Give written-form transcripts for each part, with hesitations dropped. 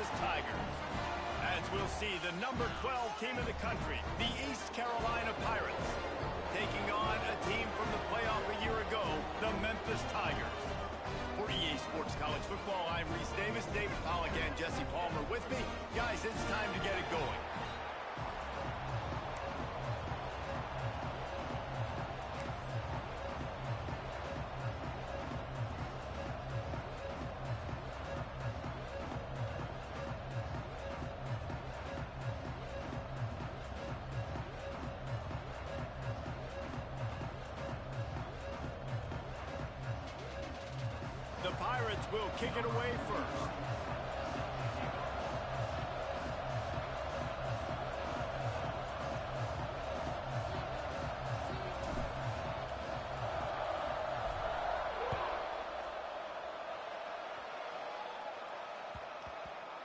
Memphis Tigers. As we'll see, the number 12 team in the country, the East Carolina Pirates, taking on a team from the playoff a year ago, the Memphis Tigers. For EA Sports College Football, I'm Reese Davis, David Pollack, and Jesse Palmer with me. Guys, it's time to get it going. The Pirates will kick it away first.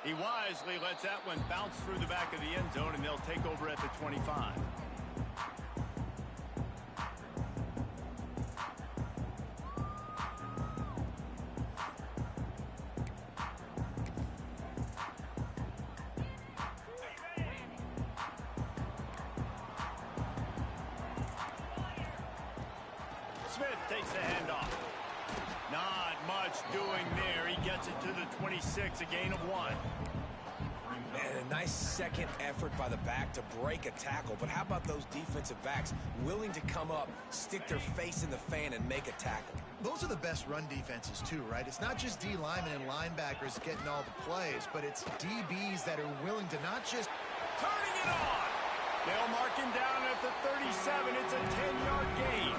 He wisely lets that one bounce through the back of the end zone, and they'll take over at the 25. Smith takes the handoff. Not much doing there. He gets it to the 26, a gain of 1. Man, a nice second effort by the back to break a tackle. But how about those defensive backs willing to come up, stick their face in the fan, and make a tackle? Those are the best run defenses, too, right? It's not just D linemen and linebackers getting all the plays, but it's DBs that are willing to not just... Turning it on! They'll mark him down at the 37. It's a 10-yard gain.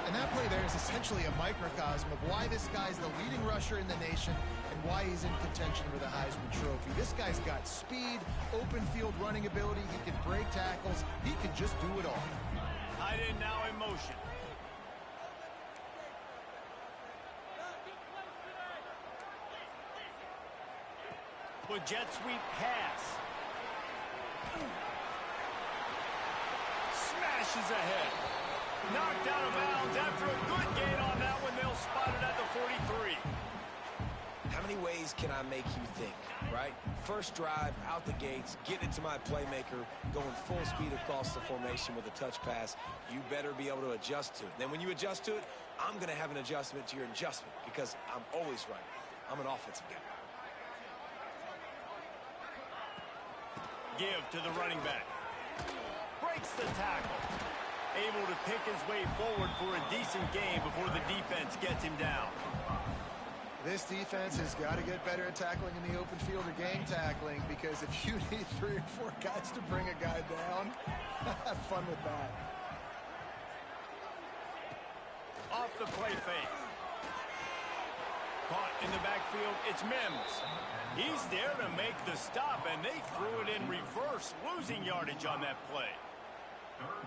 And that play there is essentially a microcosm of why this guy's the leading rusher in the nation and why he's in contention for the Heisman Trophy. This guy's got speed, open field running ability. He can break tackles. He can just do it all. Tight end now in motion. With jet sweep pass. Smashes ahead. Knocked out of bounds after a good gain on that one. They'll spot it at the 43. How many ways can I make you think, right? First drive, out the gates, get it to my playmaker, going full speed across the formation with a touch pass. You better be able to adjust to it. Then when you adjust to it, I'm going to have an adjustment to your adjustment because I'm always right. I'm an offensive guy. Give to the running back. Breaks the tackle. Able to pick his way forward for a decent gain before the defense gets him down. This defense has got to get better at tackling in the open field or gang tackling, because if you need 3 or 4 guys to bring a guy down, have fun with that. Off the play fake. Caught in the backfield, it's Mims. He's there to make the stop, and they threw it in reverse, losing yardage on that play.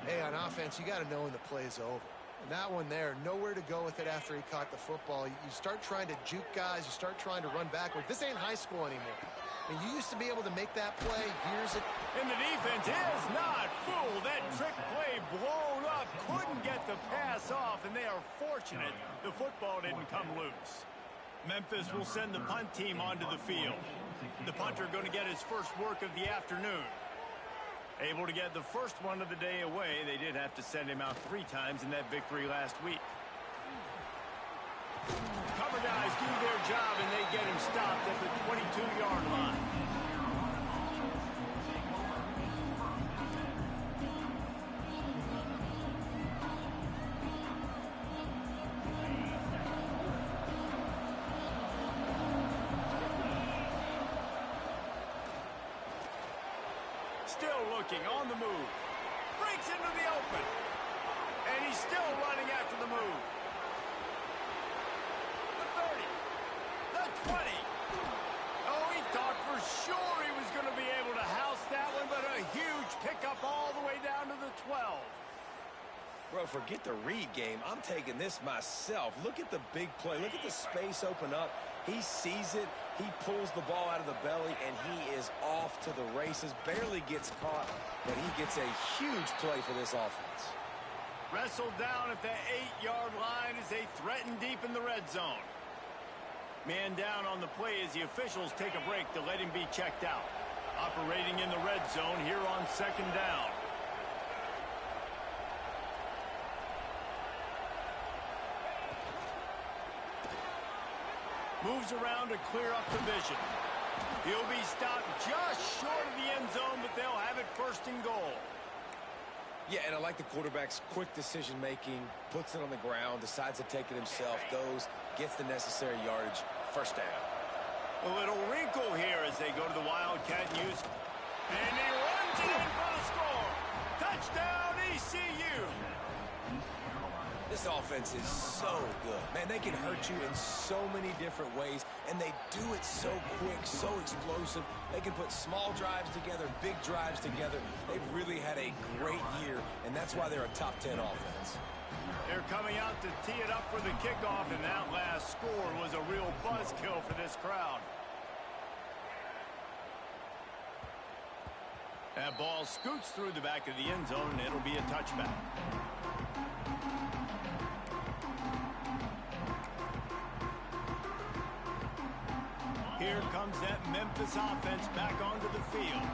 Hey, on offense, you got to know when the play is over. And that one there, nowhere to go with it after he caught the football. You start trying to juke guys. You start trying to run backward. This ain't high school anymore. I mean, you used to be able to make that play years ago. And the defense is not fooled. That trick play blown up. Couldn't get the pass off, and they are fortunate the football didn't come loose. Memphis will send the punt team onto the field. The punter going to get his first work of the afternoon. Able to get the first one of the day away. They did have to send him out 3 times in that victory last week. Cover guys do their job, and they get him stopped at the 22-yard line. Still looking on the move. Breaks into the open. And he's still running after the move. The 30. The 20. Oh, he thought for sure he was going to be able to house that one, but a huge pickup all the way down to the 12. Bro, forget the read game. I'm taking this myself. Look at the big play. Look at the space open up. He sees it. He pulls the ball out of the belly, and he is off to the races. Barely gets caught, but he gets a huge play for this offense. Wrestled down at the 8-yard line as they threaten deep in the red zone. Man down on the play as the officials take a break to let him be checked out. Operating in the red zone here on second down. Moves around to clear up the vision. He'll be stopped just short of the end zone, but they'll have it first and goal. Yeah, and I like the quarterback's quick decision-making, puts it on the ground, decides to take it himself, goes, gets the necessary yardage, first down. A little wrinkle here as they go to the Wildcat and use. And he runs it in for the score. Touchdown, ECU. This offense is so good. Man, they can hurt you in so many different ways, and they do it so quick, so explosive. They can put small drives together, big drives together. They've really had a great year, and that's why they're a top 10 offense. They're coming out to tee it up for the kickoff, and that last score was a real buzzkill for this crowd. That ball scoots through the back of the end zone, and it'll be a touchback. Here comes that Memphis offense back onto the field.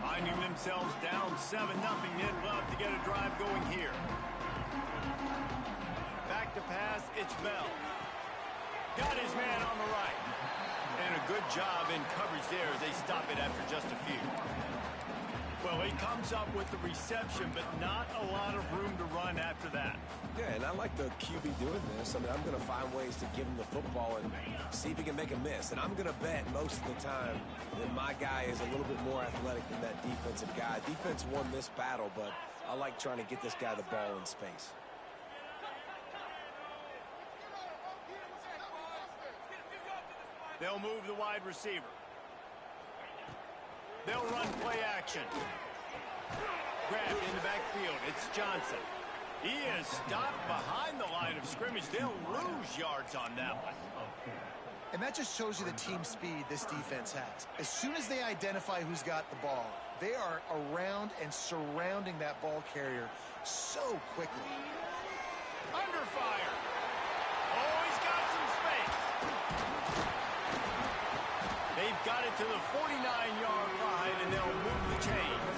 Finding themselves down 7-0, they'd love to get a drive going here. Back to pass, it's Bell. Got his man on the right. And a good job in coverage there as they stop it after just a few. Well, he comes up with the reception, but not a lot of room to run after that. Yeah, and I like the QB doing this. I mean, I'm going to find ways to give him the football and see if he can make a miss. And I'm going to bet most of the time that my guy is a little bit more athletic than that defensive guy. Defense won this battle, but I like trying to get this guy the ball in space. They'll move the wide receiver. They'll run play action. Grabbed in the backfield. It's Johnson. He is stopped behind the line of scrimmage. They'll lose yards on that one. And that just shows you the team speed this defense has. As soon as they identify who's got the ball, they are around and surrounding that ball carrier so quickly. Under fire. Oh, he's got some space. They've got it to the 49-yard line, and they'll move the chains.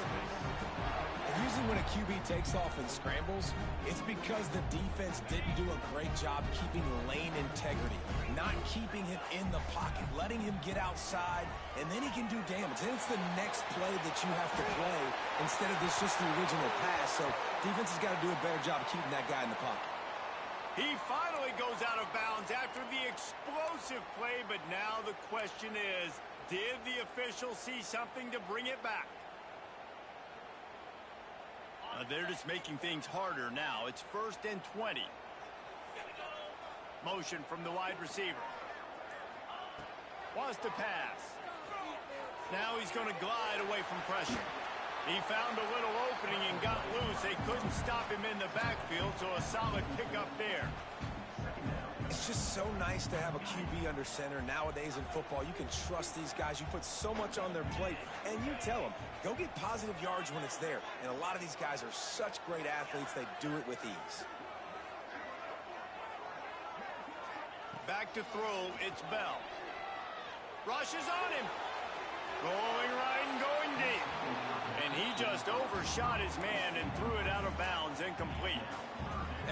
Usually when a QB takes off and scrambles, it's because the defense didn't do a great job keeping lane integrity, not keeping him in the pocket, letting him get outside, and then he can do damage. Then it's the next play that you have to play instead of just the original pass. So defense has got to do a better job keeping that guy in the pocket. He finally goes out of bounds after the explosive play, but now the question is, did the official see something to bring it back? They're just making things harder now. It's 1st and 20. Motion from the wide receiver. Wants to pass. Now he's going to glide away from pressure. He found a little opening and got loose. They couldn't stop him in the backfield, so a solid pickup there. It's just so nice to have a QB under center. Nowadays in football, you can trust these guys. You put so much on their plate, and you tell them, go get positive yards when it's there. And a lot of these guys are such great athletes, they do it with ease. Back to throw, it's Bell. Rushes on him. Going right and going deep. And he just overshot his man and threw it out of bounds, incomplete.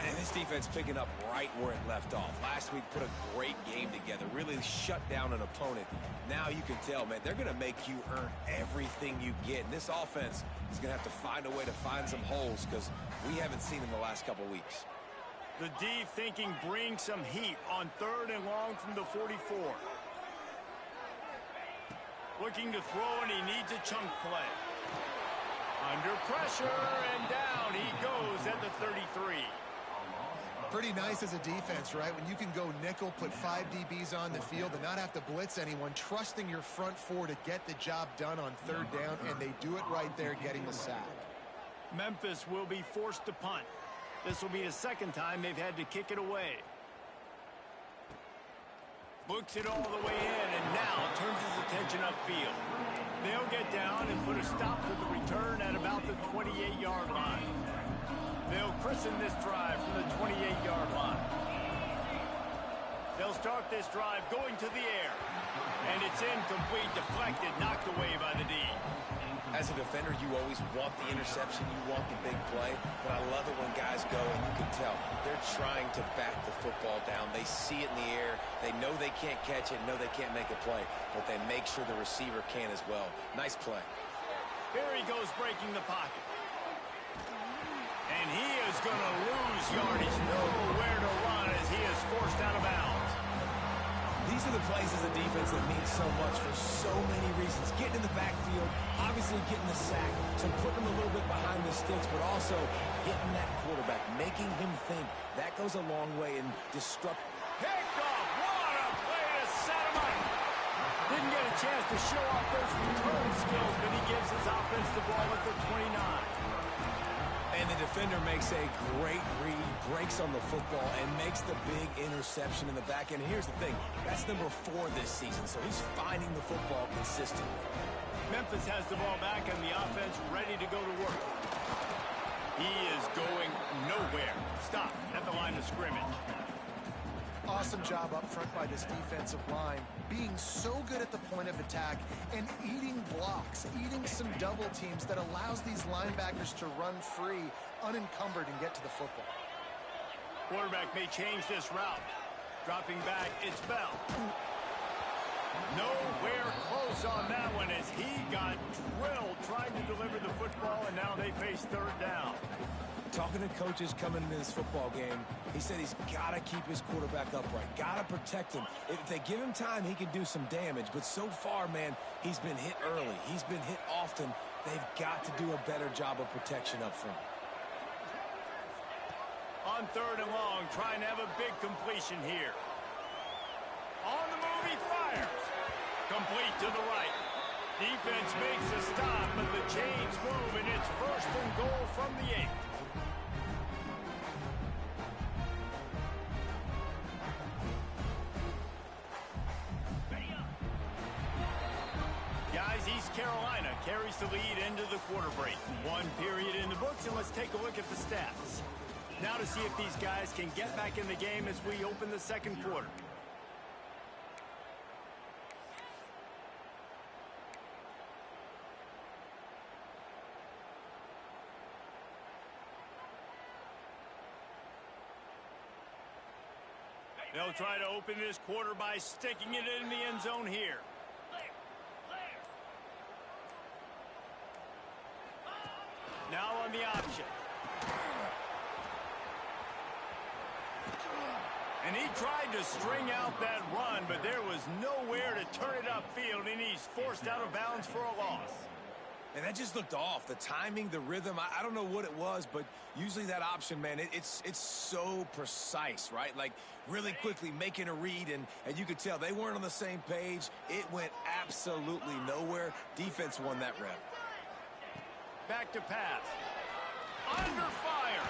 And this defense picking up right where it left off. Last week put a great game together, really shut down an opponent. Now you can tell, man, they're going to make you earn everything you get. And this offense is going to have to find a way to find some holes because we haven't seen in the last couple weeks. The D thinking bring some heat on 3rd and long from the 44. Looking to throw, and he needs a chunk play. Under pressure, and down he goes at the 33. Pretty nice as a defense, right? When you can go nickel, put 5 DBs on the field and not have to blitz anyone, trusting your front 4 to get the job done on 3rd down, and they do it right there, getting the sack. Memphis will be forced to punt. This will be the 2nd time they've had to kick it away. Looks it all the way in, and now turns his attention upfield. They'll get down and put a stop to the return at about the 28-yard line. They'll christen this drive from the 28-yard line. They'll start this drive going to the air. And it's incomplete, deflected, knocked away by the D. As a defender, you always want the interception, you want the big play, but I love it when guys go and you can tell they're trying to back the football down. They see it in the air, they know they can't catch it, know they can't make a play, but they make sure the receiver can as well. Nice play. Here he goes breaking the pocket. And he is going to lose yardage, nowhere to run as he is forced out of bounds. These are the plays as a defense that mean so much for so many reasons. Getting in the backfield, obviously getting the sack, so putting him a little bit behind the sticks, but also hitting that quarterback, making him think. That goes a long way in disrupting. Picked off. What a play to set him up. Didn't get a chance to show off those return skills, but he gives his offense the ball at the 29. And the defender makes a great read, breaks on the football, and makes the big interception in the back end. Here's the thing, that's number 4 this season, so he's finding the football consistently. Memphis has the ball back and the offense ready to go to work. He is going nowhere. Stop at the line of scrimmage. Awesome job up front by this defensive line, being so good at the point of attack and eating blocks, eating some double teams that allows these linebackers to run free, unencumbered, and get to the football. Quarterback may change this route. Dropping back, it's Bell. Nowhere close on that one as he got drilled trying to deliver the football, and now they face third down. Talking to coaches coming into this football game, he said he's got to keep his quarterback upright, got to protect him. If they give him time, he can do some damage. But so far, man, he's been hit early. He's been hit often. They've got to do a better job of protection up front. On third and long, trying to have a big completion here. On the move, he fires. Complete to the right. Defense makes a stop, but the chains move, and it's first and goal from the 8. Guys, East Carolina carries the lead into the quarter break. 1 period in the books, and let's take a look at the stats. Now to see if these guys can get back in the game as we open the second quarter. They'll try to open this quarter by sticking it in the end zone here. Now on the option. And he tried to string out that run, but there was nowhere to turn it upfield, and he's forced out of bounds for a loss. And that just looked off. The timing, the rhythm, I don't know what it was, but usually that option, man, it's so precise, right? Like really quickly making a read, and you could tell they weren't on the same page. It went absolutely nowhere. Defense won that rep. Back to pass. Under fire.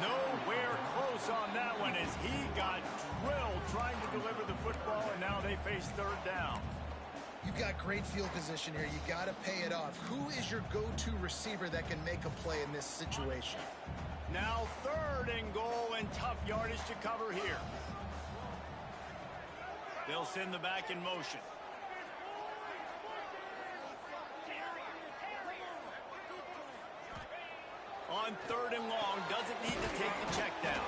Nowhere close on that one as he got drilled trying to deliver the football, and now they face third down. You've got great field position here. You got to pay it off. Who is your go-to receiver that can make a play in this situation? Now third and goal, and tough yardage to cover here. They'll send the back in motion. On third and long, doesn't need to take the check down.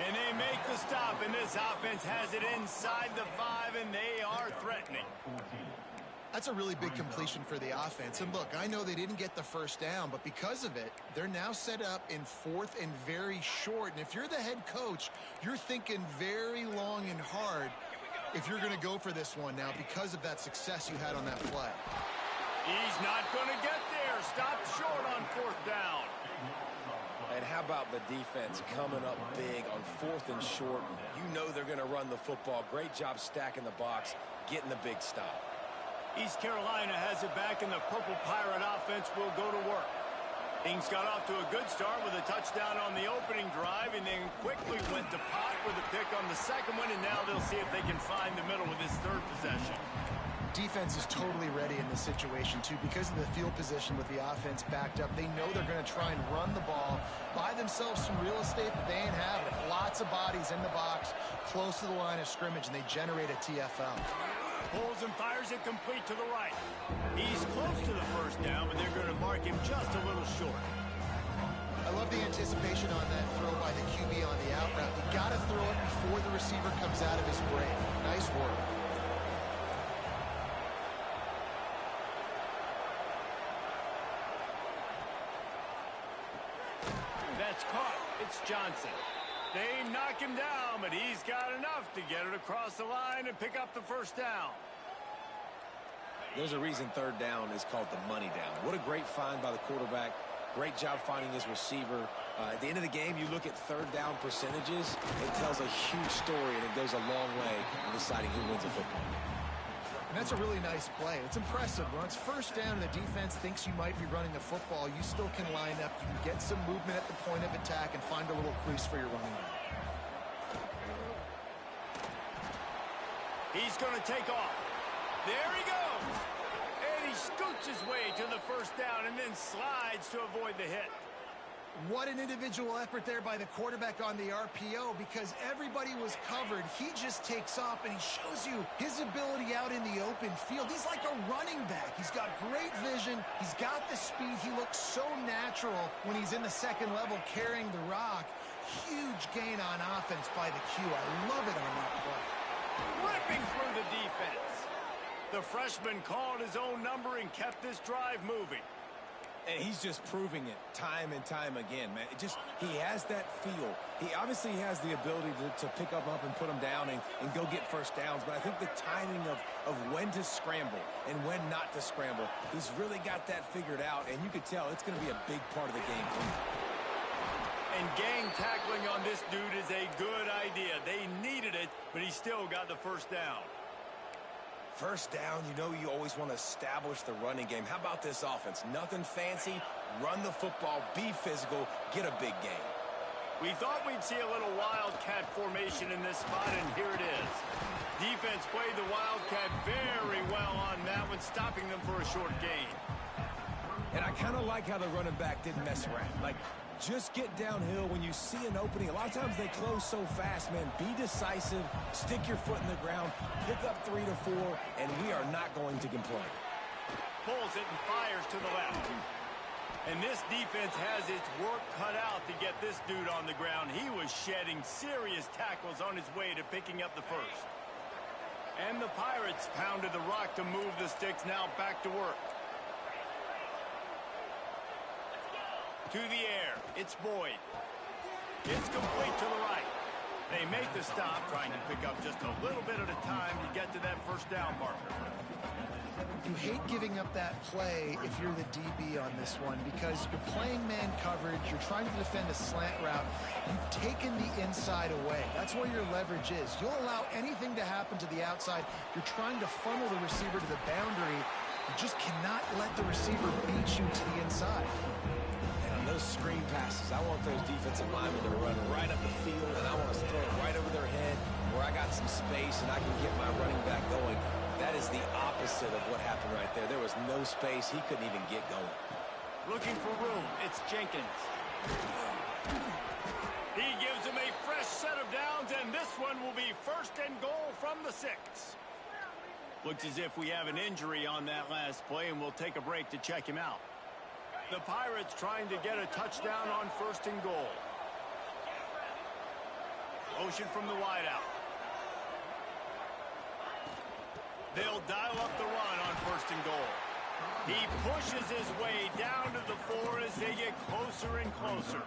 And they make the stop, and this offense has it inside the 5, and they are threatening. That's a really big completion for the offense. And look, I know they didn't get the first down, but because of it, they're now set up in 4th and very short. And if you're the head coach, you're thinking very long and hard if you're going to go for this one now because of that success you had on that play. He's not going to get there. Stopped short on 4th down. And how about the defense coming up big on 4th and short? You know they're going to run the football. Great job stacking the box, getting the big stop. East Carolina has it back, and the Purple Pirate offense will go to work. Ings got off to a good start with a touchdown on the opening drive, and then quickly went to pot with a pick on the second one, and now they'll see if they can find the middle with this third possession. defense is totally ready in this situation, too. Because of the field position with the offense backed up, they know they're going to try and run the ball, buy themselves some real estate that they ain't having. Lots of bodies in the box, close to the line of scrimmage, and they generate a TFL. Pulls and fires it complete to the right. He's close to the first down, but they're going to mark him just a little short. I love the anticipation on that throw by the QB on the out route. You got to throw it before the receiver comes out of his break. Nice work. That's caught. It's Johnson. They knock him down, but he's got enough to get it across the line and pick up the first down. There's a reason third down is called the money down. What a great find by the quarterback. Great job finding his receiver. At the end of the game, you look at third down percentages. It tells a huge story, and it goes a long way in deciding who wins a football game. And that's a really nice play. It's impressive. When it's first down and the defense thinks you might be running the football, you still can line up. You can get some movement at the point of attack and find a little crease for your running back. He's going to take off. There he goes. And he scoots his way to the first down and then slides to avoid the hit. What an individual effort there by the quarterback on the RPO, because everybody was covered. He just takes off, and he shows you his ability out in the open field. He's like a running back. He's got great vision. He's got the speed. He looks so natural when he's in the second level carrying the rock. Huge gain on offense by the Q. I love it on that play. Ripping through the defense. The freshman called his own number and kept this drive moving. And he's just proving it time and time again, man. He has that feel. He obviously has the ability to pick up and put them down and go get first downs. But I think the timing of when to scramble and when not to scramble, he's really got that figured out. And you could tell it's going to be a big part of the game for him. And gang tackling on this dude is a good idea. They needed it, but he still got the first down. First down, you know you always want to establish the running game. How about this offense? Nothing fancy. Run the football, be physical, get a big gain. We thought we'd see a little wildcat formation in this spot, and here it is. Defense played the wildcat very well on that one, stopping them for a short gain. And I kind of like how the running back didn't mess around. Like, just get downhill when you see an opening. A lot of times they close so fast, man. Be decisive, stick your foot in the ground, pick up 3 to 4, and we are not going to complain. Pulls it and fires to the left. And this defense has its work cut out to get this dude on the ground. He was shedding serious tackles on his way to picking up the first. And the Pirates pounded the rock to move the sticks, now back to work. To the air, it's Boyd. It's complete to the right. They make the stop, trying to pick up just a little bit at a time to get to that first down marker. You hate giving up that play if you're the DB on this one, because you're playing man coverage, you're trying to defend a slant route, you've taken the inside away. That's where your leverage is. You'll allow anything to happen to the outside. You're trying to funnel the receiver to the boundary. You just cannot let the receiver beat you to the inside. Those screen passes, I want those defensive linemen to run right up the field, and I want to throw it right over their head where I got some space and I can get my running back going. That is the opposite of what happened right there. There was no space. He couldn't even get going. Looking for room. It's Jenkins. He gives him a fresh set of downs, and this one will be first and goal from the 6. Looks as if we have an injury on that last play, and we'll take a break to check him out. The Pirates trying to get a touchdown on first and goal. Motion from the wideout. They'll dial up the run on first and goal. He pushes his way down to the 4 as they get closer and closer.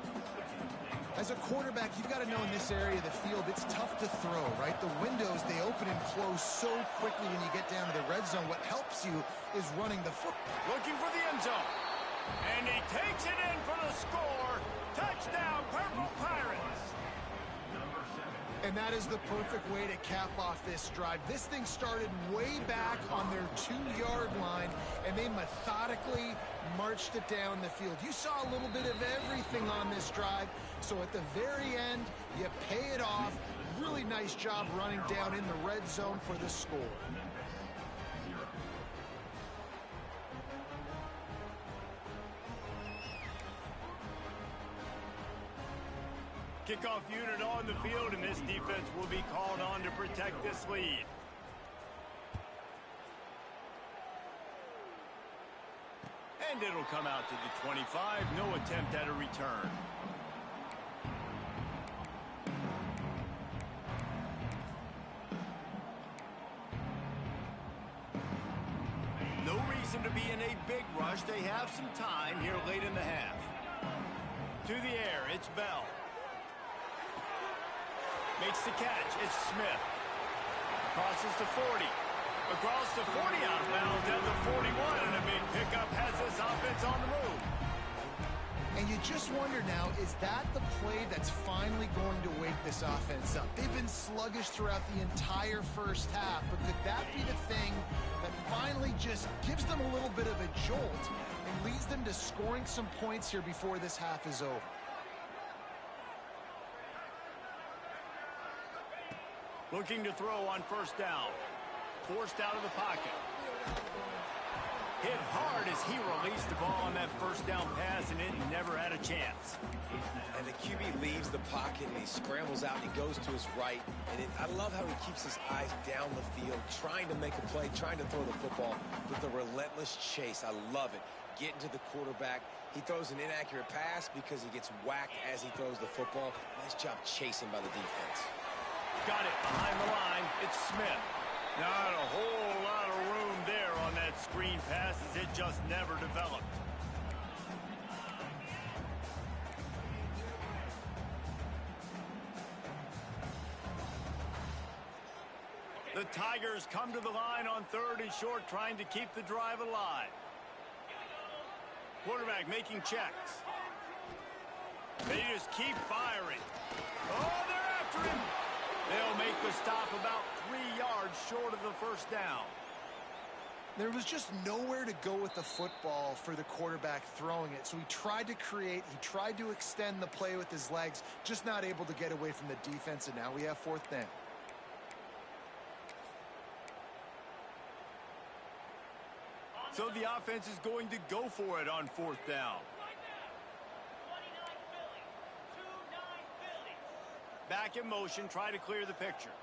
As a quarterback, you've got to know in this area of the field, it's tough to throw, right? The windows, they open and close so quickly when you get down to the red zone. What helps you is running the football. Looking for the end zone. And he takes it in for the score. Touchdown, Purple Pirates. And that is the perfect way to cap off this drive. This thing started way back on their 2-yard line, and they methodically marched it down the field. You saw a little bit of everything on this drive, so at the very end, you pay it off. Really nice job running down in the red zone for the score. Kickoff unit on the field, and this defense will be called on to protect this lead. And it'll come out to the 25. No attempt at a return. No reason to be in a big rush. They have some time here late in the half. To the air, it's Bell. Makes the catch. It's Smith. Crosses the 40. Across the 40 out of bounds at the 41, and a big pickup has this offense on the move. And you just wonder now, is that the play that's finally going to wake this offense up? They've been sluggish throughout the entire first half, but could that be the thing that finally just gives them a little bit of a jolt and leads them to scoring some points here before this half is over? Looking to throw on first down. Forced out of the pocket. Hit hard as he released the ball on that first down pass, and it never had a chance. And the QB leaves the pocket, and he scrambles out, and he goes to his right. And I love how he keeps his eyes down the field, trying to make a play, trying to throw the football with a relentless chase. I love it. Getting to the quarterback. He throws an inaccurate pass because he gets whacked as he throws the football. Nice job chasing by the defense. Got it behind the line. It's Smith. Not a whole lot of room there on that screen pass, as it just never developed. The Tigers come to the line on 3rd and short, trying to keep the drive alive. Quarterback making checks. They just keep firing. Oh, they're after him. They'll make the stop about 3 yards short of the first down. There was just nowhere to go with the football for the quarterback throwing it. So he tried to create, he tried to extend the play with his legs, just not able to get away from the defense, and now we have 4th down. So the offense is going to go for it on 4th down. Back in motion, try to clear the picture.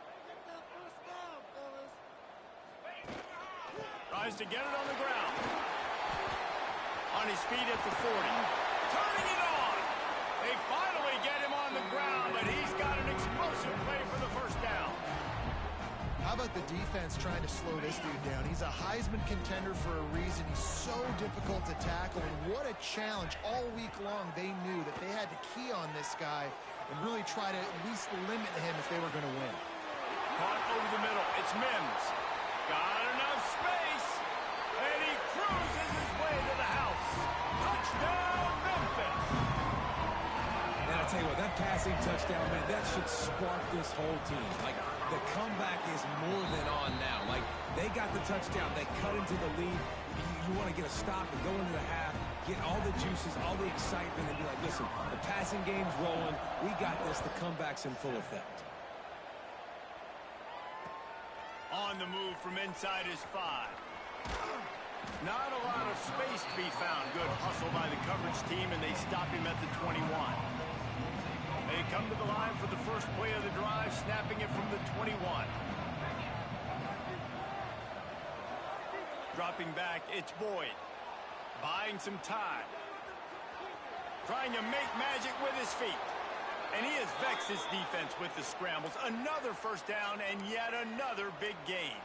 Tries to get it on the ground. On his feet at the 40. Turning it on. They finally get him on the ground, but he's got an explosive play for the first down. How about the defense trying to slow this dude down? He's a Heisman contender for a reason. He's so difficult to tackle, and what a challenge. All week long, they knew that they had to key on this guy and really try to at least limit him if they were going to win. Caught over the middle. It's Mims. Got enough space, and he cruises his way to the house. Touchdown, Memphis. And I tell you what, that passing touchdown, man, that should spark this whole team. Like, the comeback is more than on now. Like, they got the touchdown. They cut into the lead. You want to get a stop and go into the half, get all the juices, all the excitement, and be like, listen, the passing game's rolling. We got this. The comeback's in full effect. On the move from inside his 5. Not a lot of space to be found. Good hustle by the coverage team, and they stop him at the 21. They come to the line for the first play of the drive, snapping it from the 21. Dropping back, it's Boyd. Buying some time. Trying to make magic with his feet. And he has vexed his defense with the scrambles. Another first down and yet another big gain.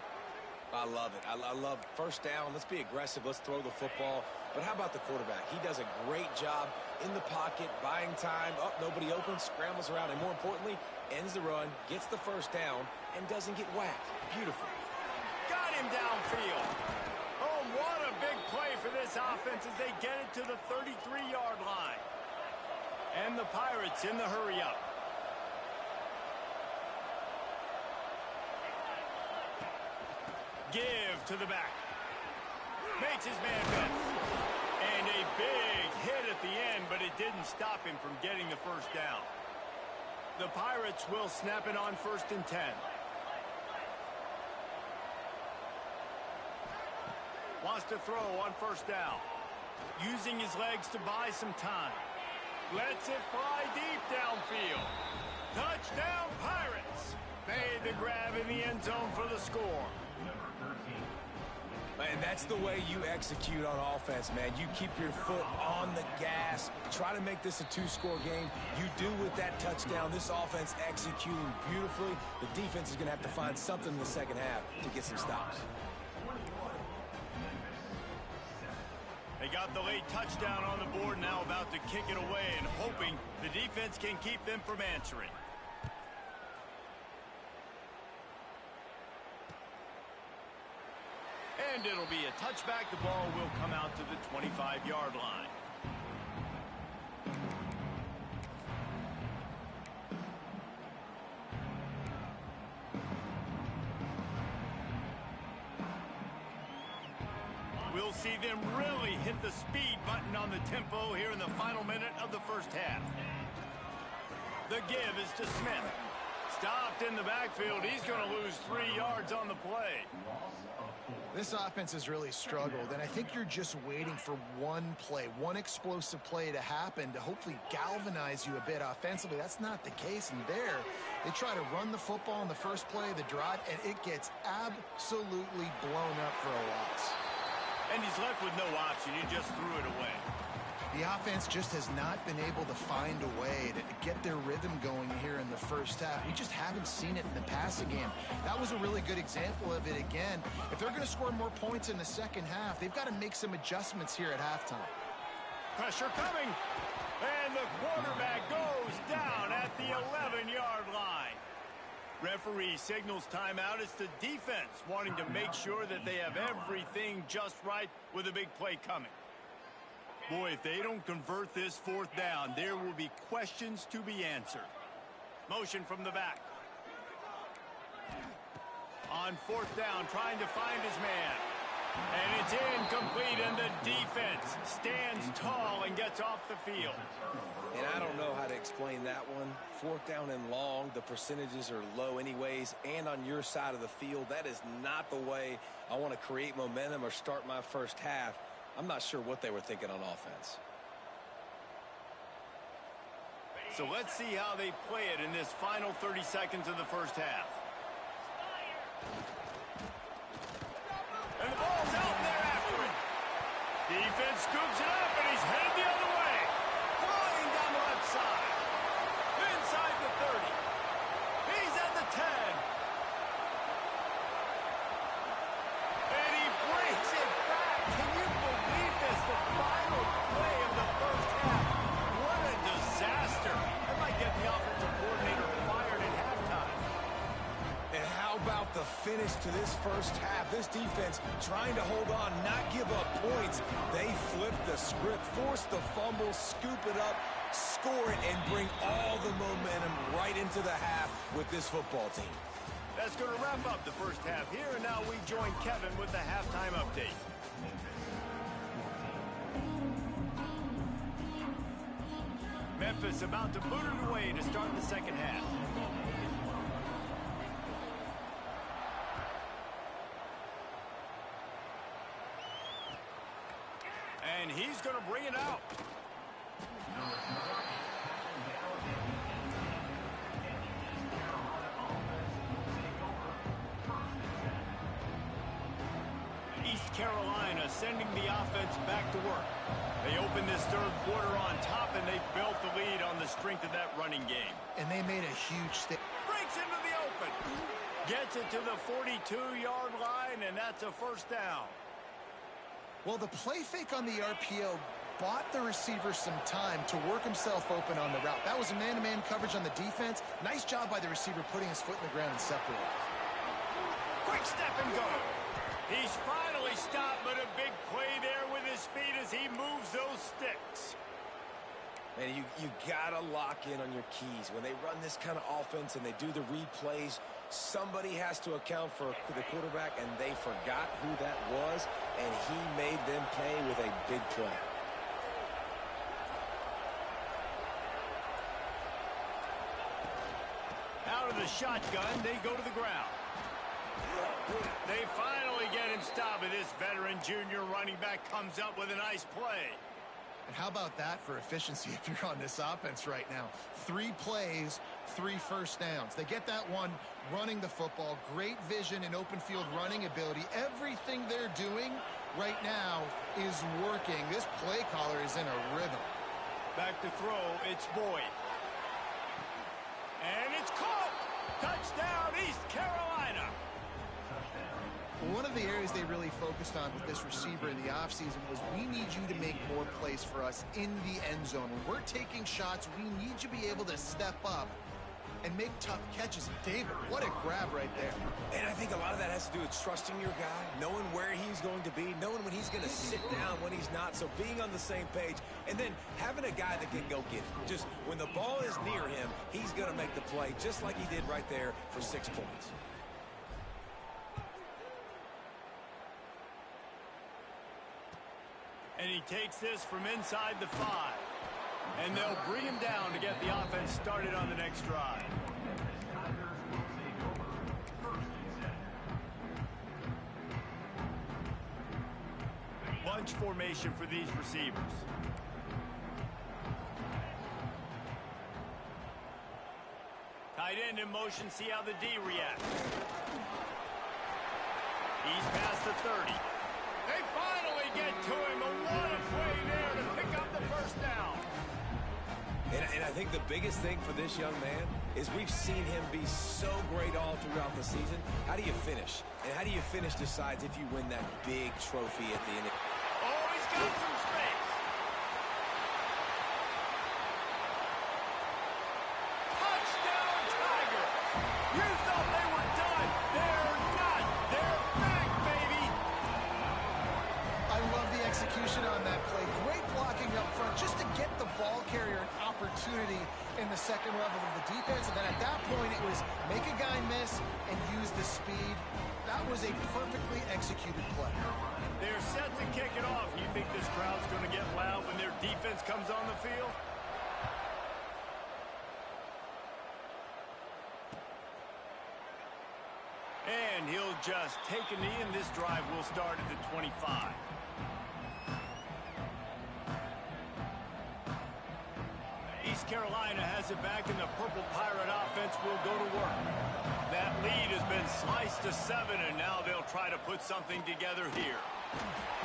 I love it. I love first down. Let's be aggressive. Let's throw the football. But how about the quarterback? He does a great job in the pocket, buying time. Up, nobody open, scrambles around, and more importantly, ends the run, gets the first down, and doesn't get whacked. Beautiful. Got him downfield. Oh, what a big play for this offense as they get it to the 33-yard line. And the Pirates in the hurry-up. Give to the back. Makes his man miss. And a big hit at the end, but it didn't stop him from getting the first down. The Pirates will snap it on 1st and 10. Wants to throw on first down. Using his legs to buy some time. Lets it fly deep downfield. Touchdown, Pirates. Made the grab in the end zone for the score. And that's the way you execute on offense, man. You keep your foot on the gas. Try to make this a two-score game. You do with that touchdown. This offense executing beautifully. The defense is going to have to find something in the second half to get some stops. They got the late touchdown on the board, now about to kick it away and hoping the defense can keep them from answering. And it'll be a touchback. The ball will come out to the 25-yard line. We'll see them really hit the speed button on the tempo here in the final minute of the first half. The give is to Smith. Stopped in the backfield. He's going to lose 3 yards on the play. This offense has really struggled, and I think you're just waiting for one play, one explosive play to happen to hopefully galvanize you a bit offensively. That's not the case, and there they try to run the football in the first play of the drive, and it gets absolutely blown up for a loss. And he's left with no option. He just threw it away. The offense just has not been able to find a way to get their rhythm going here in the first half. We just haven't seen it in the passing game. That was a really good example of it again. If they're going to score more points in the second half, they've got to make some adjustments here at halftime. Pressure coming. And the quarterback goes down at the 11-yard line. Referee signals timeout. It's the defense wanting to make sure that they have everything just right with a big play coming. Boy, if they don't convert this fourth down, there will be questions to be answered. Motion from the back. On fourth down, trying to find his man. And it's incomplete, and the defense stands tall and gets off the field. And I don't know how to explain that one. Fourth down and long, the percentages are low anyways, and on your side of the field, that is not the way I want to create momentum or start my first half. I'm not sure what they were thinking on offense. So let's see how they play it in this final 30 seconds of the first half. And the ball's out and they're after it. Defense scoops it up and he's headed the other way. Flying down the left side. Inside the 30. He's at the 10. And he breaks it back. Can you believe this? The final play of the first half. What a disaster. That might get the offensive coordinator fired at halftime. And how about the finish to this first half? This defense trying to hold on, not give up points. They flip the script, force the fumble, scoop it up, score it, and bring all the momentum right into the half with this football team. That's going to wrap up the first half here, and now we join Kevin with the halftime update. Memphis about to boot it away to start the second half. And he's going to bring it out. East Carolina sending the offense back to work. They opened this third quarter on top, and they built the lead on the strength of that running game. And they made a huge step. Breaks into the open. Gets it to the 42-yard line, and that's a first down. Well, the play fake on the RPO bought the receiver some time to work himself open on the route. That was a man-to-man coverage on the defense. Nice job by the receiver putting his foot in the ground and separating. Quick step and go. He's finally stopped, but a big play there with his feet as he moves those sticks. Man, you got to lock in on your keys. When they run this kind of offense and they do the replays, somebody has to account for the quarterback, and they forgot who that was, and he made them pay with a big play. Out of the shotgun, they go to the ground. They finally get him stopped, and this veteran junior running back comes up with a nice play. And how about that for efficiency if you're on this offense right now? 3 plays, 3 first downs. They get that one running the football, great vision and open field running ability. Everything they're doing right now is working. This play caller is in a rhythm. Back to throw, it's Boyd. And it's caught! Touchdown, East Carolina! One of the areas they really focused on with this receiver in the offseason was we need you to make more plays for us in the end zone. When we're taking shots, we need you to be able to step up and make tough catches. David, what a grab right there. And I think a lot of that has to do with trusting your guy, knowing where he's going to be, knowing when he's going to sit down, when he's not. So being on the same page, and then having a guy that can go get it. Just when the ball is near him, he's going to make the play just like he did right there for 6 points. And he takes this from inside the 5. And they'll bring him down to get the offense started on the next drive. Bunch formation for these receivers. Tight end in motion, see how the D reacts. He's past the 30. They finally get to him. A lot of play there to pick up the first down. And I think the biggest thing for this young man is we've seen him be so great all throughout the season. How do you finish? And how do you finish decides if you win that big trophy at the end. Oh, he's got some space. Touchdown, Tiger. You thought they were done. They're not. They're back, baby. I love the execution on that play. Great blocking up front just to get the ball carrier an opportunity in the second level of the defense. And then at that point, it was make a guy miss and use the speed. That was a perfectly executed play. They're set to kick it off. You think this crowd's going to get loud when their defense comes on the field? And he'll just take a knee, and this drive will start at the 25. East Carolina has it back, and the Purple Pirate offense will go to work. That lead has been sliced to 7, and now they'll try to put something together here.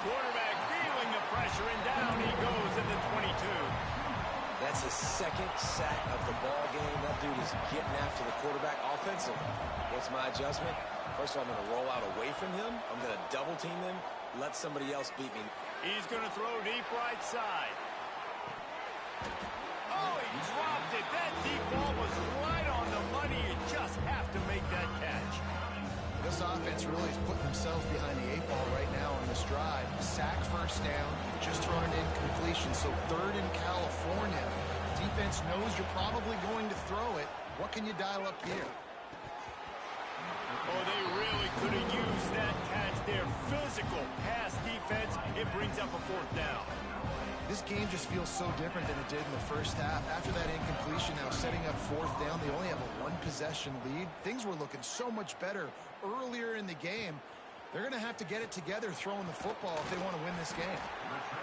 Quarterback feeling the pressure, and down he goes at the 22. That's his 2nd sack of the ball game. That dude is getting after the quarterback offensively. What's my adjustment? First of all, I'm going to roll out away from him. I'm going to double team him, let somebody else beat me. He's going to throw deep right side. Oh, he dropped it. That deep ball was right on the money. You just have to make that catch. This offense really is putting themselves behind the 8 ball right now on this drive. Sack first down, just thrown an incompletion, so 3rd in California. Defense knows you're probably going to throw it. What can you dial up here? Oh, they really could have used that catch there. Physical pass defense. It brings up a 4th down. This game just feels so different than it did in the first half. After that incompletion, now setting up 4th down, they only have a 1-possession lead. Things were looking so much better earlier in the game. They're going to have to get it together throwing the football if they want to win this game.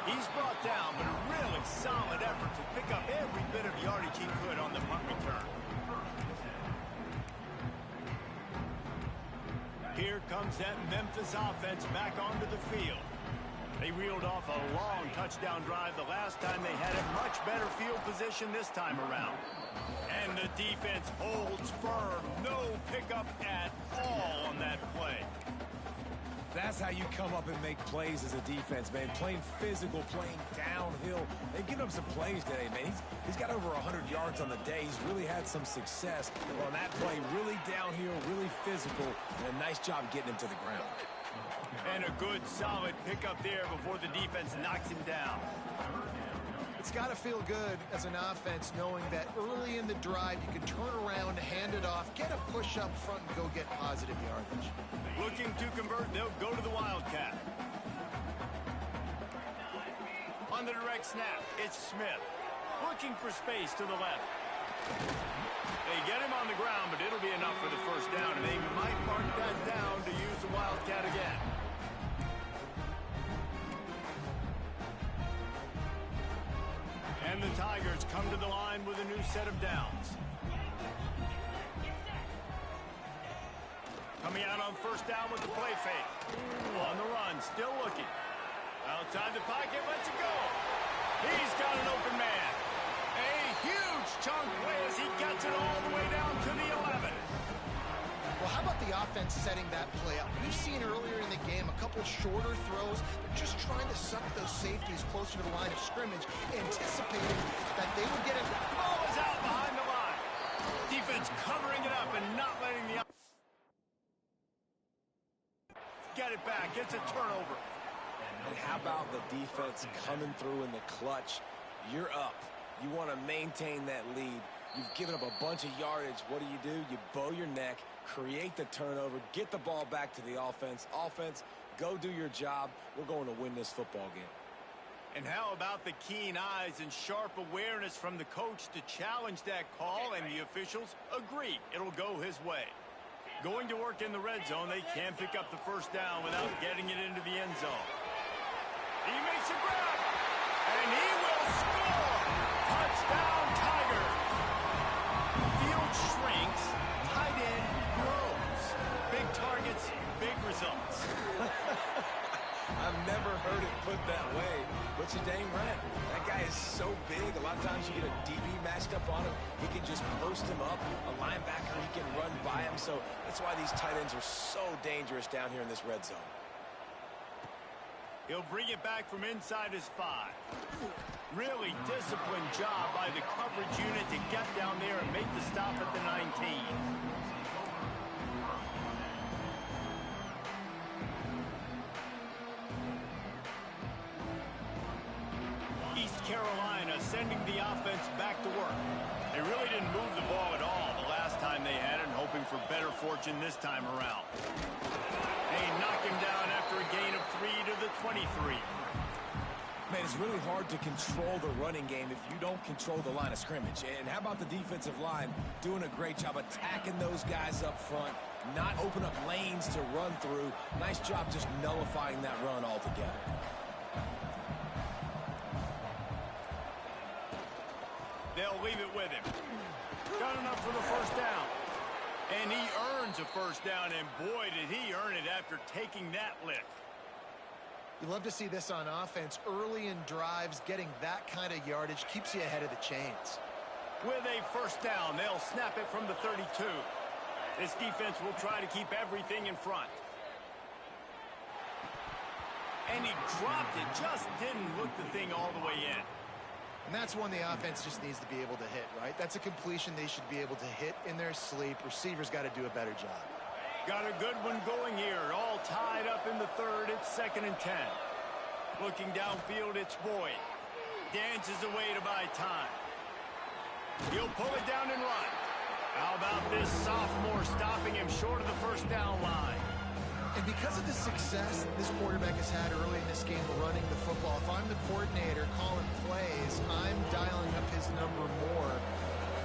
He's brought down, but a really solid effort to pick up every bit of yardage he could on the punt return. Here comes that Memphis offense back onto the field. They reeled off a long touchdown drive the last time they had a much better field position this time around. And the defense holds firm. No pickup at all on that play. That's how you come up and make plays as a defense, man. Playing physical, playing downhill. They've given him some plays today, man. He's got over 100 yards on the day. He's really had some success on that play. Really downhill, really physical, and a nice job getting him to the ground. And a good, solid pickup there before the defense knocks him down. It's got to feel good as an offense knowing that early in the drive you can turn around, hand it off, get a push up front, and go get positive yardage. Looking to convert, they'll go to the Wildcat. On the direct snap, it's Smith. Looking for space to the left. They get him on the ground, but it'll be enough for the first down, and they might mark that down to use the Wildcat again. Tigers come to the line with a new set of downs. Coming out on first down with the play fake. On the run, still looking. Outside the pocket, lets it go. He's got an open man. A huge chunk play as he gets it all the way down to the 11. Well, how about the offense setting that play up? We've seen earlier in the game a couple shorter throws. They're just trying to suck those safeties closer to the line of scrimmage, anticipating that they would get it. Ball is out behind the line. Defense covering it up and not letting the... Get it back. It's a turnover. And how about the defense coming through in the clutch? You're up. You want to maintain that lead. You've given up a bunch of yardage. What do? You bow your neck, create the turnover, get the ball back to the offense. Offense, go do your job. We're going to win this football game. And how about the keen eyes and sharp awareness from the coach to challenge that call, and the officials agree it'll go his way. Going to work in the red zone, they can pick up the first down without getting it into the end zone. He makes a grab, and he will score! Touchdown, Tigers! Field shrinks, tight end grows. Big targets, big results. I've never heard it put that way, but you're dang right. That guy is so big. A lot of times you get a DB matched up on him. He can just post him up. A linebacker, he can run by him. So that's why these tight ends are so dangerous down here in this red zone. He'll bring it back from inside his 5. Really disciplined job by the coverage unit to get down there and make the stop at the 19. East Carolina sending the offense back to work. They really didn't move the ball at all the last time they had it, and hoping for better fortune this time around. They knock him down after a gain of 3 to the 23. Man, it's really hard to control the running game if you don't control the line of scrimmage. And how about the defensive line doing a great job attacking those guys up front, not open up lanes to run through. Nice job just nullifying that run altogether. They'll leave it with him. Got enough for the first down. And he earns a first down, and boy, did he earn it after taking that lift. You love to see this on offense. Early in drives, getting that kind of yardage keeps you ahead of the chains. With a first down, they'll snap it from the 32. This defense will try to keep everything in front. And he dropped it, just didn't look the thing all the way in. And that's one the offense just needs to be able to hit, right? That's a completion they should be able to hit in their sleep. Receivers got to do a better job. Got a good one going here. All tied up in the third. It's 2nd and 10. Looking downfield, it's Boyd. Dances away to buy time. He'll pull it down and run. How about this sophomore stopping him short of the first down line? And because of the success this quarterback has had early in this game running the football, if I'm the coordinator calling plays, I'm dialing up his number more.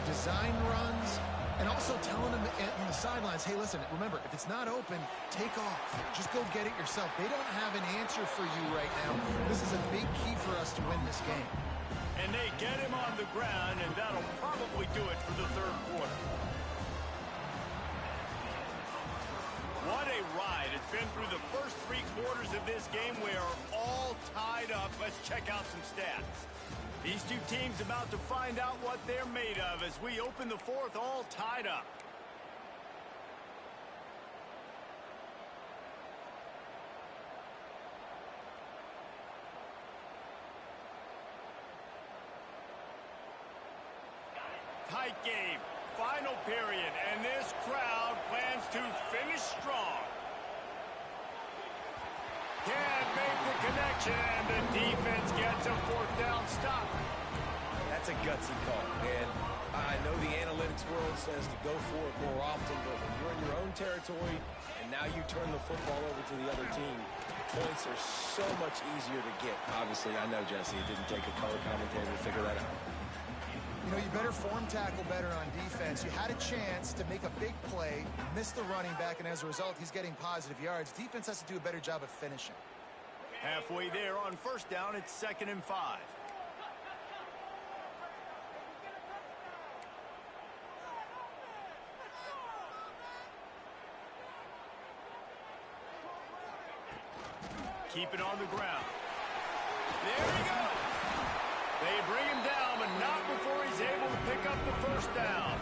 Design runs, and also telling him on the sidelines, hey, listen, remember, if it's not open, take off. Just go get it yourself. They don't have an answer for you right now. This is a big key for us to win this game. And they get him on the ground, and that'll probably do it for the third quarter. What a ride. It's been through the first 3 quarters of this game. We are all tied up. Let's check out some stats. These two teams about to find out what they're made of as we open the fourth, all tied up. Tight game. Final period, and this crowd plans to finish strong. Can't make the connection, and the defense gets a 4th down stop. That's a gutsy call, and I know the analytics world says to go for it more often, but when you're in your own territory, and now you turn the football over to the other team, points are so much easier to get. Obviously, I know, Jesse, it didn't take a color commentator to figure that out. You know, you better form tackle better on defense. You had a chance to make a big play, missed the running back, and as a result, he's getting positive yards. Defense has to do a better job of finishing. Halfway there on first down, it's 2nd and 5. keep it on the ground. There he goes. They bring him down, but not before he's able to pick up the first down.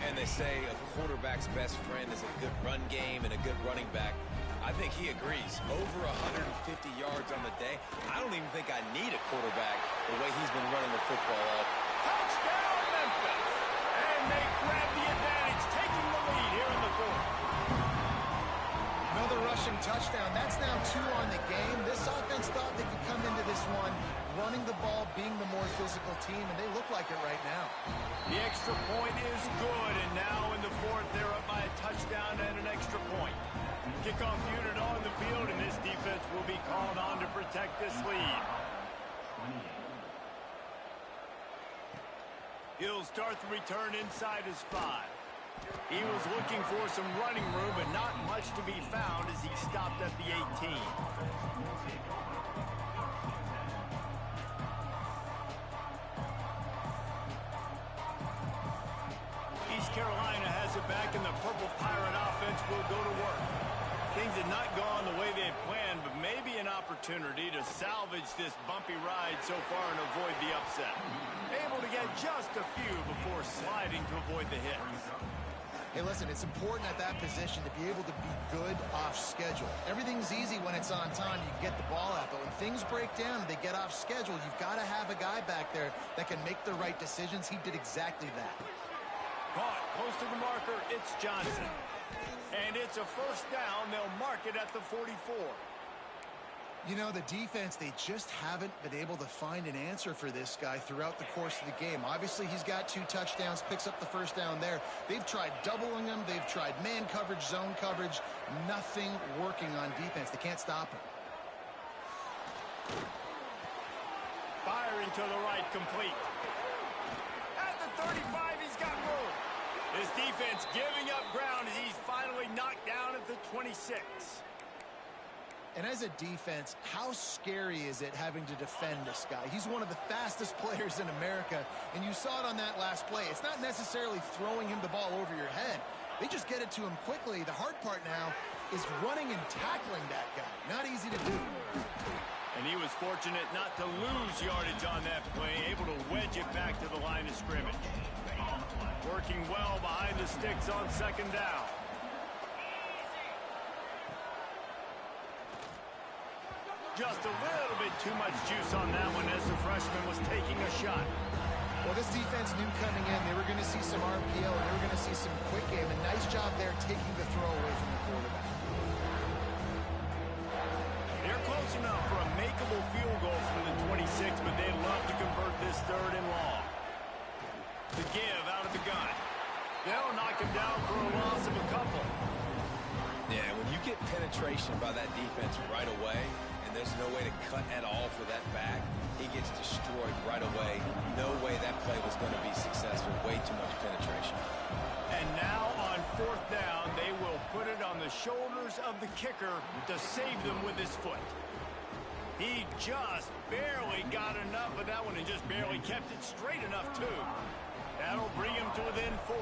And they say a quarterback's best friend is a good run game and a good running back. I think he agrees. Over 150 yards on the day. I don't even think I need a quarterback the way he's been running the football. Touchdown, Memphis! And they grab the advantage, taking the lead here in the fourth. Another rushing touchdown. That's now 2 on the game. This offense thought they could come into this one running the ball, being the more physical team, and they look like it right now. The extra point is good, and now in the fourth, they're up by a touchdown and an extra point. Kickoff unit on the field, and this defense will be called on to protect this lead. He'll start the return inside his 5. He was looking for some running room, but not much to be found as he stopped at the 18. East Carolina has it back, and the Purple Pirate offense will go to work. Things have not gone the way they had planned, but maybe an opportunity to salvage this bumpy ride so far and avoid the upset. Able to get just a few before sliding to avoid the hits. Hey, listen, it's important at that position to be able to be good off schedule. Everything's easy when it's on time. You can get the ball out, but when things break down and they get off schedule, you've got to have a guy back there that can make the right decisions. He did exactly that. Caught close to the marker, it's Johnson. And it's a first down. They'll mark it at the 44. You know, the defense, they just haven't been able to find an answer for this guy throughout the course of the game. Obviously, he's got 2 touchdowns, picks up the first down there. They've tried doubling him. They've tried man coverage, zone coverage. Nothing working on defense. They can't stop him. Firing to the right, complete. At the 35, he's got room. His defense giving up ground as he's finally knocked down at the 26. And as a defense, how scary is it having to defend this guy? He's one of the fastest players in America, and you saw it on that last play. It's not necessarily throwing him the ball over your head. They just get it to him quickly. The hard part now is running and tackling that guy. Not easy to do. And he was fortunate not to lose yardage on that play, able to wedge it back to the line of scrimmage. Working well behind the sticks on second down. Just a little bit too much juice on that one as the freshman was taking a shot. Well, this defense knew coming in they were going to see some RPO and they were going to see some quick game. A nice job there taking the throw away from the quarterback. They're close enough for a makeable field goal from the 26, but they'd love to convert this 3rd and long. The give out of the gun. They'll knock him down for a loss of a couple. Yeah, when you get penetration by that defense right away, and there's no way to cut at all for that back, he gets destroyed right away. No way that play was going to be successful. Way too much penetration. And now on 4th down, they will put it on the shoulders of the kicker to save them with his foot. He just barely got enough of that one and just barely kept it straight enough, too. That'll bring him to within 4.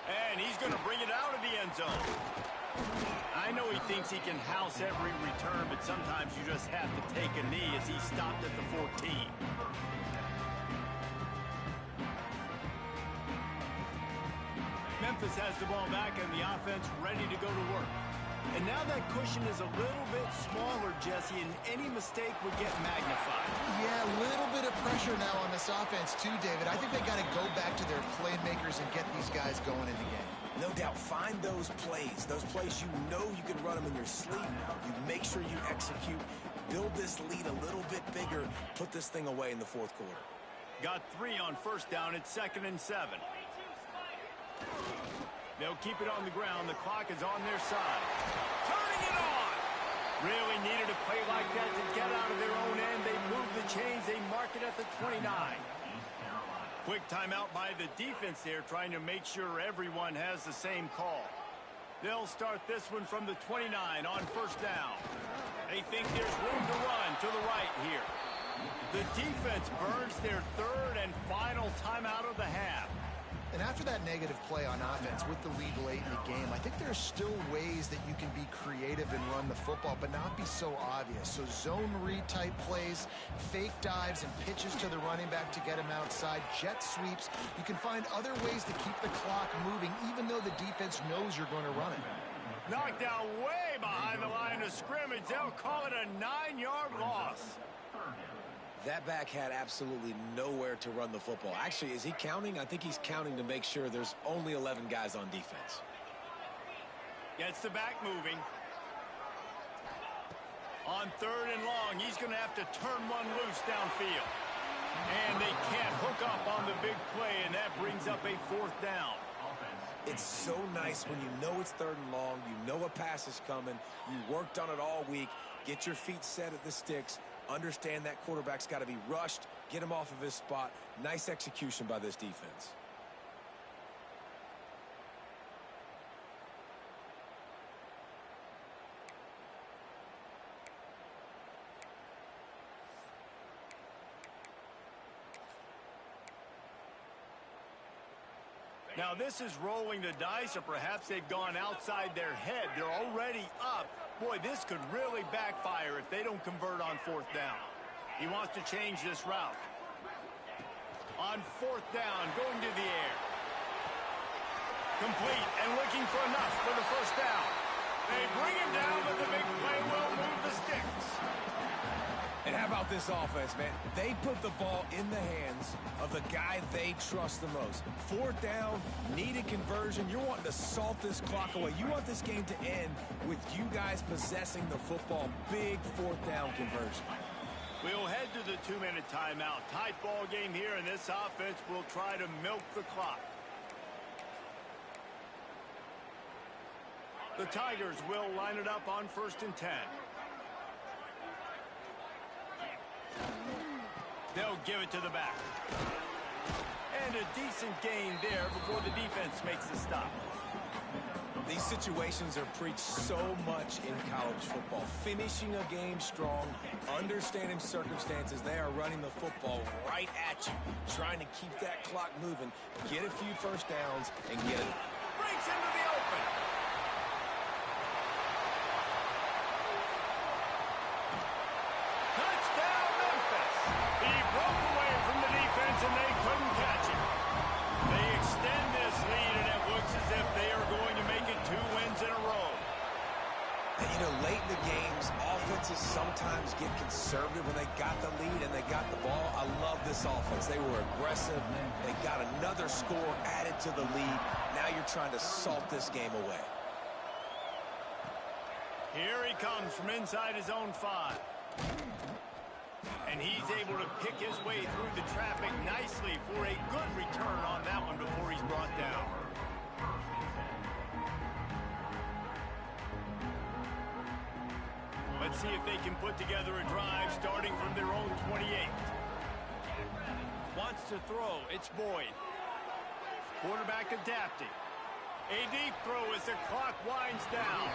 And he's going to bring it out of the end zone. I know he thinks he can house every return, but sometimes you just have to take a knee as he stopped at the 14. Memphis has the ball back and the offense ready to go to work. And now that cushion is a little bit smaller, Jesse, and any mistake would get magnified. Yeah, a little bit of pressure now on this offense too, David. I think they got to go back to their playmakers and get these guys going in the game. No doubt. Find those plays you know you can run them in your sleep. You make sure you execute. Build this lead a little bit bigger. Put this thing away in the 4th quarter. Got 3 on 1st down. It's 2nd and 7. They'll keep it on the ground. The clock is on their side. Turning it on! Really needed a play like that to get out of their own end. They move the chains. They mark it at the 29. Quick timeout by the defense there, trying to make sure everyone has the same call. They'll start this one from the 29 on 1st down. They think there's room to run to the right here. The defense burns their third and final timeout of the half. And after that negative play on offense with the lead late in the game, I think there's still ways that you can be creative and run the football, but not be so obvious. So zone read type plays, fake dives and pitches to the running back to get him outside, jet sweeps. You can find other ways to keep the clock moving, even though the defense knows you're going to run it. Knocked down way behind the line of scrimmage. They'll call it a 9-yard loss. That back had absolutely nowhere to run the football. Actually, is he counting? I think he's counting to make sure there's only 11 guys on defense. Gets the back moving. On third and long, he's going to have to turn one loose downfield. And they can't hook up on the big play, and that brings up a fourth down. It's so nice when you know it's third and long, you know a pass is coming, you worked on it all week, get your feet set at the sticks, understand that quarterback's got to be rushed, get him off of his spot. Nice execution by this defense. Now this is rolling the dice, or perhaps they've gone outside their head. They're already up. Boy, this could really backfire if they don't convert on fourth down. He wants to change this route. On fourth down, going to the air. Complete and looking for enough for the first down. They bring him down, but the big play will move the sticks. And how about this offense, man? They put the ball in the hands of the guy they trust the most. Fourth down, needed conversion. You're wanting to salt this clock away. You want this game to end with you guys possessing the football. Big fourth down conversion. We'll head to the 2-minute timeout. Tight ball game here, and this offense will try to milk the clock. The Tigers will line it up on 1st and 10. They'll give it to the back. And a decent gain there before the defense makes the stop. These situations are preached so much in college football. Finishing a game strong, understanding circumstances. They are running the football right at you, trying to keep that clock moving, get a few first downs, and get it. Breaks into the open. Touchdown, Memphis. He broke away from the defense, and they couldn't catch him. They extend this lead, and it looks as if they are going to make it 2 wins in a row. And, you know, late in the games, offenses sometimes get conservative when they got the lead and they got the ball. I love this offense. They were aggressive. They got another score added to the lead. Now you're trying to salt this game away. Here he comes from inside his own 5. And he's able to pick his way through the traffic nicely for a good return on that one before he's brought down. Let's see if they can put together a drive starting from their own 28. Wants to throw. It's Boyd. Quarterback adapting. A deep throw as the clock winds down.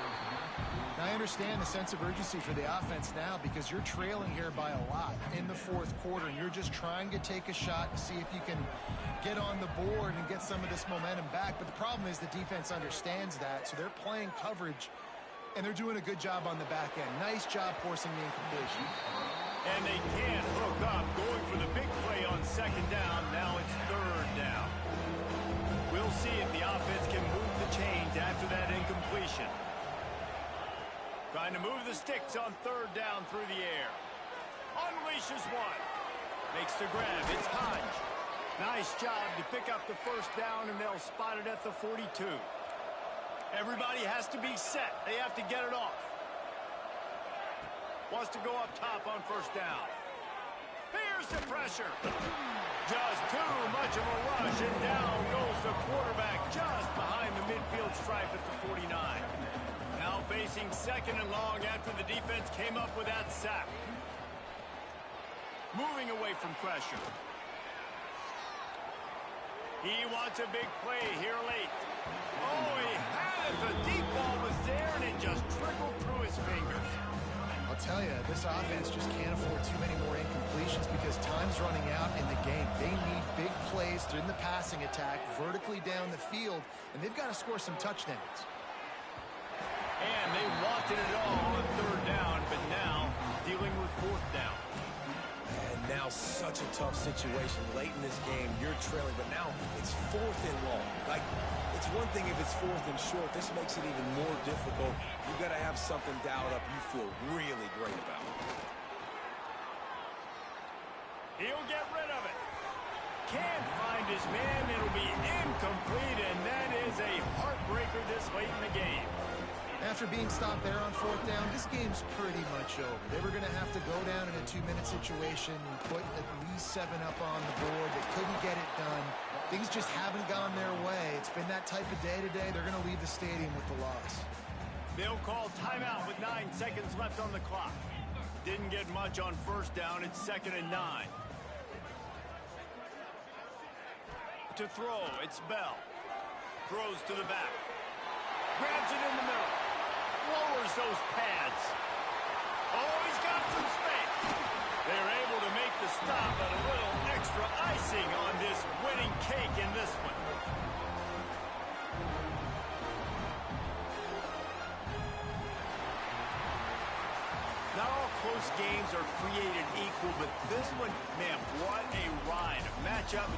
I understand the sense of urgency for the offense now because you're trailing here by a lot in the fourth quarter, and you're just trying to take a shot to see if you can get on the board and get some of this momentum back. But the problem is the defense understands that, so they're playing coverage, and they're doing a good job on the back end. Nice job forcing the incompletion. And they can't hook up, going for the big play on second down. Now it's third down. We'll see if the offense can move the chains after that incompletion. Trying to move the sticks on third down through the air. Unleashes one. Makes the grab. It's Hodge. Nice job to pick up the first down, and they'll spot it at the 42. Everybody has to be set. They have to get it off. Wants to go up top on first down. Here's the pressure. Just too much of a rush, and down goes the quarterback just behind the midfield stripe at the 49. Now facing second and long after the defense came up with that sack. Moving away from pressure. He wants a big play here late. Oh, he had it. The deep ball was there, and it just trickled through his fingers. I'll tell you, this offense just can't afford too many more incompletions because time's running out in the game. They need big plays in the passing attack, vertically down the field, and they've got to score some touchdowns. And they wanted it all on third down, but now dealing with fourth down. And now such a tough situation. Late in this game, you're trailing, but now it's fourth and long. Like, it's one thing if it's fourth and short. This makes it even more difficult. You've got to have something dialed up you feel really great about. He'll get rid of it. Can't find his man. It'll be incomplete, and that is a heartbreaker this late in the game. After being stopped there on fourth down, this game's pretty much over. They were going to have to go down in a 2-minute situation, put at least 7 up on the board. They couldn't get it done. Things just haven't gone their way. It's been that type of day today. They're going to leave the stadium with the loss. They'll call timeout with 9 seconds left on the clock. Didn't get much on first down. It's 2nd and 9. To throw, it's Bell. Throws to the back. Grabs it in the middle. Lowers those pads. Oh, he's got some space. They're able to make the stop, but a little extra icing on this winning cake in this one. Not all close games are created equal, but this one, man, what a ride. A matchup.